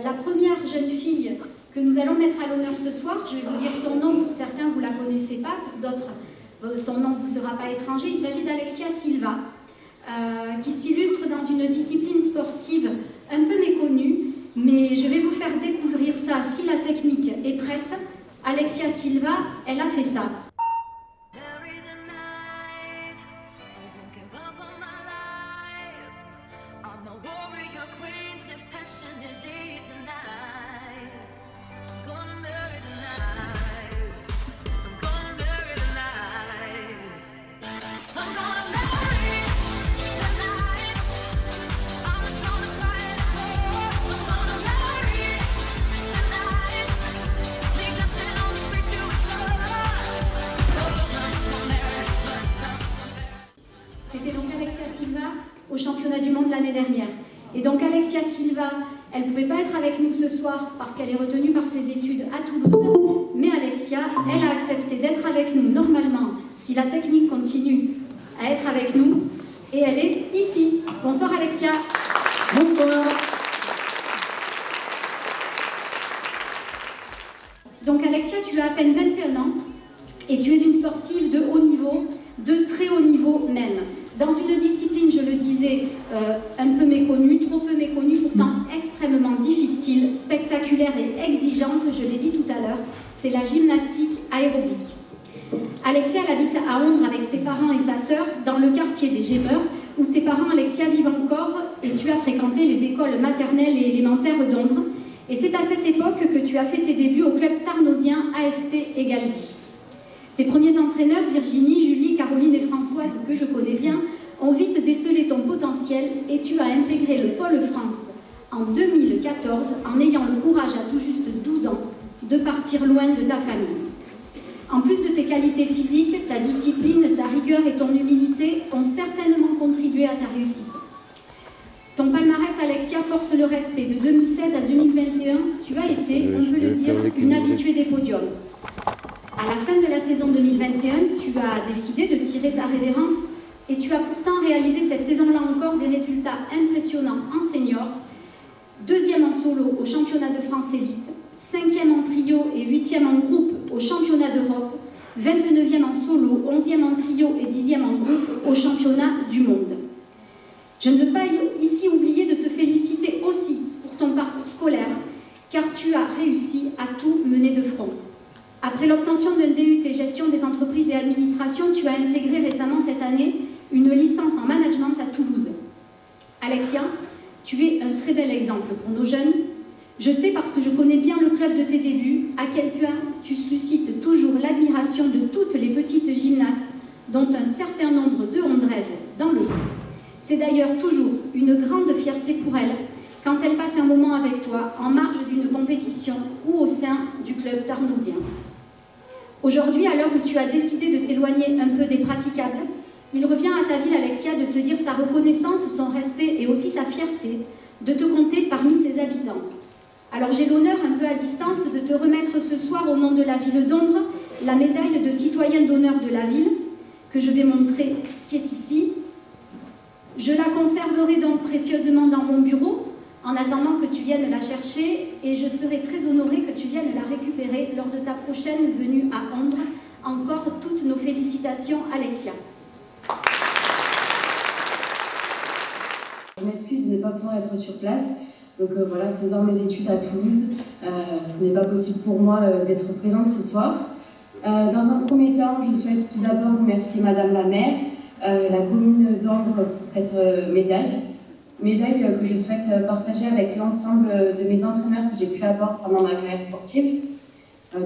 la première jeune fille que nous allons mettre à l'honneur ce soir, je vais vous dire son nom, pour certains vous ne la connaissez pas, pour d'autres son nom ne vous sera pas étranger, il s'agit d'Alexia Silva, qui s'illustre dans une discipline sportive un peu méconnue, mais je vais vous faire découvrir ça si la technique est prête. Alexia Silva, elle a fait ça. C'était donc Alexia Silva au championnat du monde l'année dernière. Et donc Alexia Silva, elle ne pouvait pas être avec nous ce soir parce qu'elle est retenue par ses études à Toulouse. Mais Alexia, elle a accepté d'être avec nous normalement, si la technique continue à être avec nous. Et elle est ici. Bonsoir Alexia. Bonsoir. Donc Alexia, tu as à peine 21 ans et tu es une sportive de haut niveau, de très haut niveau même. Dans une discipline, je le disais, un peu méconnue, trop peu méconnue, pourtant extrêmement difficile, spectaculaire et exigeante, je l'ai dit tout à l'heure, c'est la gymnastique aérobique. Alexia, elle habite à Ondres avec ses parents et sa sœur, dans le quartier des Gémeurs, où tes parents, Alexia, vivent encore, et tu as fréquenté les écoles maternelles et élémentaires d'Ondres. Et c'est à cette époque que tu as fait tes débuts au club tarnosien AST Egaldi. Tes premiers entraîneurs, Virginie, Julie, Caroline et Françoise, que je connais bien, ont vite décelé ton potentiel et tu as intégré le Pôle France en 2014 en ayant le courage à tout juste 12 ans de partir loin de ta famille. En plus de tes qualités physiques, ta discipline, ta rigueur et ton humilité ont certainement contribué à ta réussite. Ton palmarès, Alexia, force le respect. De 2016 à 2021, tu as été, on peut le dire, une habituée des podiums. À la fin de la saison 2021, tu as décidé de tirer ta révérence et tu as pourtant réalisé cette saison-là encore des résultats impressionnants en senior, 2e en solo au championnat de France élite, 5e en trio et 8e en groupe au championnat d'Europe, 29e en solo, 11e en trio et 10e en groupe au championnat du monde. Je ne veux pas ici oublier de te féliciter aussi pour ton parcours scolaire, car tu as réussi à tout mener de front. Après l'obtention d'un DUT gestion des entreprises et administration, tu as intégré récemment cette année une licence en management à Toulouse. Alexia, tu es un très bel exemple pour nos jeunes. Je sais, parce que je connais bien le club de tes débuts, à quel point tu suscites toujours l'admiration de toutes les petites gymnastes, dont un certain nombre de Ondraises dans le groupe. C'est d'ailleurs toujours une grande fierté pour elles quand elles passent un moment avec toi en marge d'une compétition ou au sein du club tarnosien. Aujourd'hui, à l'heure où tu as décidé de t'éloigner un peu des praticables, il revient à ta ville, Alexia, de te dire sa reconnaissance, son respect et aussi sa fierté de te compter parmi ses habitants. Alors j'ai l'honneur, un peu à distance, de te remettre ce soir, au nom de la ville d'Ondres, la médaille de citoyen d'honneur de la ville, que je vais montrer, qui est ici. Je la conserverai donc précieusement dans mon bureau, en attendant que tu viennes la chercher, et je serai très honorée que tu viennes la récupérer lors de ta prochaine venue à Ondres. Encore toutes nos félicitations, Alexia. Je m'excuse de ne pas pouvoir être sur place. Donc voilà, faisant mes études à Toulouse, ce n'est pas possible pour moi d'être présente ce soir. Dans un premier temps, je souhaite tout d'abord remercier Madame la maire, la commune d'Ondres pour cette médaille que je souhaite partager avec l'ensemble de mes entraîneurs que j'ai pu avoir pendant ma carrière sportive.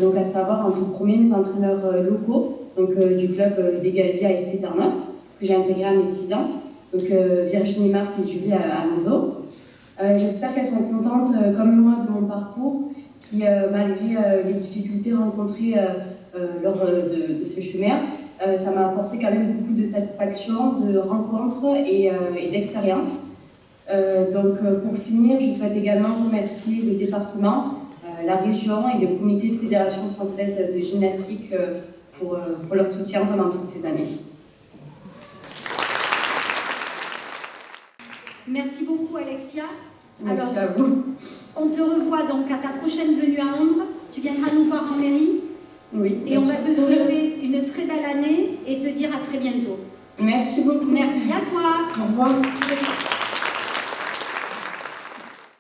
Donc à savoir en tout premier mes entraîneurs locaux, donc du club d'Egaldi à AST Tarnos, que j'ai intégré à mes 6 ans, donc Virginie, Marc et Julie à Alonso. J'espère qu'elles sont contentes, comme moi, de mon parcours, qui, malgré les difficultés rencontrées lors de ce chemin, ça m'a apporté quand même beaucoup de satisfaction, de rencontres et d'expérience. Donc, pour finir, je souhaite également remercier le département, la région et le comité de Fédération française de gymnastique pour leur soutien pendant toutes ces années. Merci beaucoup, Alexia. Merci à vous. On te revoit donc à ta prochaine venue à Londres. Tu viendras nous voir en mairie. Oui. Et on va te souhaiter une très belle année et te dire à très bientôt. Merci beaucoup. Merci à toi. Au revoir.